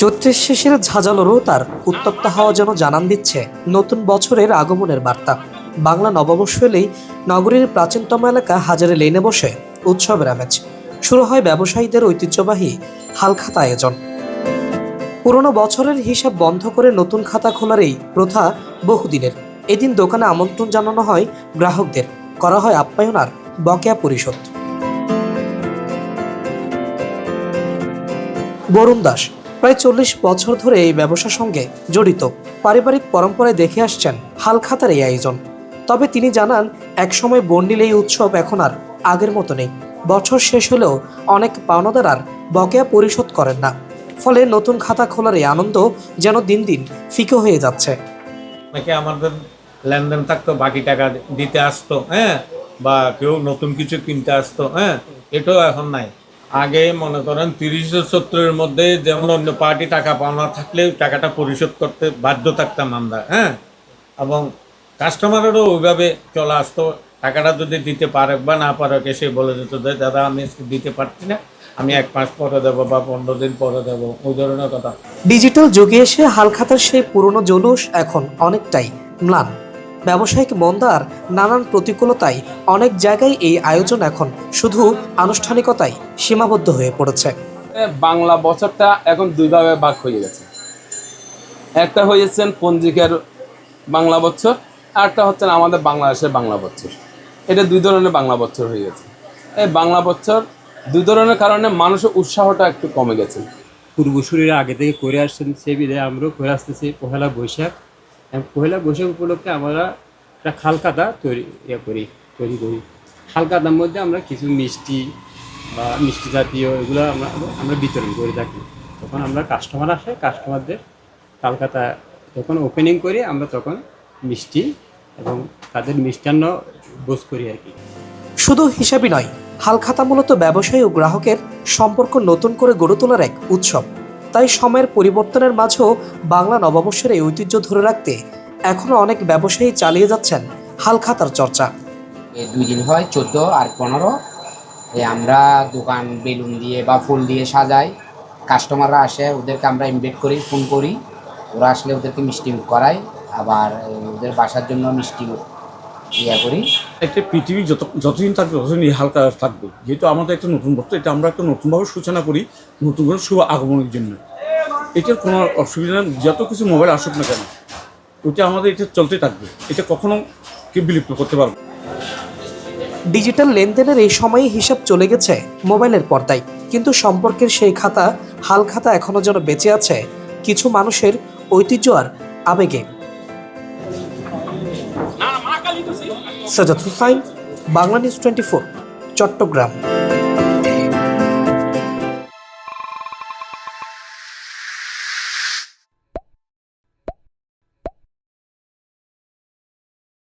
চৈত্রের শেষের ঝাঁঝালো রোদ আর উত্তপ্ত হাওয়া যেন জানান দিচ্ছে নতুন বছরের আগমনের বার্তা। বাংলা নববর্ষ এলেই নগরীর প্রাচীনতম এলাকা হাজারে লেনে বসে উৎসবের আমেজ। শুরু হয় ব্যবসায়ীদের ঐতিহ্যবাহী হালখাতা আয়োজন। পুরনো বছরের হিসাব বন্ধ করে নতুন খাতা খোলার এই প্রথা বহুদিনের। এদিন দোকানে আমন্ত্রণ জানানো হয় গ্রাহকদের, করা হয় আপ্যায়ন আর বকেয়া পরিশোধ। বরুণ দাস প্রায় 40 বছর ধরে এই ব্যবসার সঙ্গে জড়িত। পারিবারিক পরম্পরায় দেখে আসছেন হালখাতার এই আয়োজন। তবে তিনি জানান, একসময় বন্ডিল এই উৎসব এখন আর আগের মতো নেই। বছর শেষ হলেও অনেক পাওনাদার আর বকেয়া পরিশোধ করেন না। ফলে নতুন খাতা খোলার এই আনন্দ যেন দিন দিন ফিকে হয়ে যাচ্ছে। নাকি আমাদের লেনদেন থাকতো, বাকি টাকা দিতে আসতো, বা কেউ নতুন কিছু কিনতে আসতো, এটাও এখন নাই। আগে মনে করেন 30-70-এর মধ্যে যেমন অন্য পার্টি টাকা পাওনা থাকলে টাকাটা পরিশোধ করতে বাধ্য থাকতাম আমরা, এবং কাস্টমারেরও ওইভাবে চলে আসতো। টাকাটা যদি দিতে পারে বা না পারে, সে বলে দিত যে দাদা আমি দিতে পারছি না, আমি 1 মাস পরে দেবো বা 15 দিন পরে দেবো, ওই ধরনের কথা। ডিজিটাল যুগে এসে হালখাতার সেই পুরনো জৌলুস এখন অনেকটাই ম্লান। ব্যবসায়িক মন্দা আর নানান প্রতিকূলতায় অনেক জায়গায় এই আয়োজন এখন শুধু আনুষ্ঠানিকতায় সীমাবদ্ধ হয়ে পড়েছে। বাংলা বছরটা এখন দুইভাবে ভাগ হয়ে গেছে। একটা হয়েছেন পঞ্জিকার বাংলা বছর, আর একটা হচ্ছেন আমাদের বাংলাদেশের বাংলা বছর। এটা দুই ধরনের বাংলা বছর হয়ে গেছে। এই বাংলা বছর দুই ধরনের কারণে মানুষের উৎসাহটা একটু কমে গেছে। পূর্বসূরীরা আগে থেকে করে আসছেন, সেই বিধায় আমরাও করে আসতেছি। পহেলা বৈশাখ উপলক্ষে আমরা একটা হালখাতা তৈরি করি। হালখাতার মধ্যে আমরা কিছু মিষ্টি বা মিষ্টি জাতীয় এগুলো আমরা বিতরণ করে থাকি। তখন আমরা কাস্টমার আসে, কাস্টমারদের হালখাতা যখন ওপেনিং করি আমরা তখন মিষ্টি এবং তাদের মিষ্টান্ন বোঝ করি আর কি। শুধু হিসাবই নয়, হালখাতা মূলত ব্যবসায়ী ও গ্রাহকের সম্পর্ক নতুন করে গড়ে তোলার এক উৎসব। তাই সময়ের পরিবর্তনের মাঝেও বাংলা নববর্ষের এই ঐতিহ্য ধরে রাখতে এখনো অনেক ব্যবসায়ী চালিয়ে যাচ্ছেন হালখাতার চর্চা। 2 দিন হয়, 14 আর 15। আমরা দোকান বেলুন দিয়ে বা ফুল দিয়ে সাজাই। কাস্টমাররা আসে, ওদেরকে আমরা ইনভাইট করি, ফোন করি। ওরা আসলে ওদেরকে মিষ্টি মুখ করাই, আবার ওদের বাসার জন্য মিষ্টি মুখ করি। একটা পৃথিবী যতদিন থাকবে ততদিন এই হালকা থাকবে। যেহেতু আমাদের একটা নতুন বছর, এটা আমরা একটা নতুনভাবে সূচনা করি, নতুন করে শুভ আগমনের জন্য। এটার কোনো অসুবিধা নেই, যত কিছু মোবাইল আসুক না কেন, ওইটা আমাদের এটা চলতে থাকবে। এটা কখনো কেউ বিলুপ্ত করতে পারবে। ডিজিটাল লেনদেনের এই সময়ে হিসাব চলে গেছে মোবাইলের পর্দায়, কিন্তু সম্পর্কের সেই খাতা হালখাতা এখনো যেন বেঁচে আছে কিছু মানুষের ঐতিহ্য আর আবেগে। সাজাদ হুসাইন, বাংলা নিউজ 24, চট্টগ্রাম।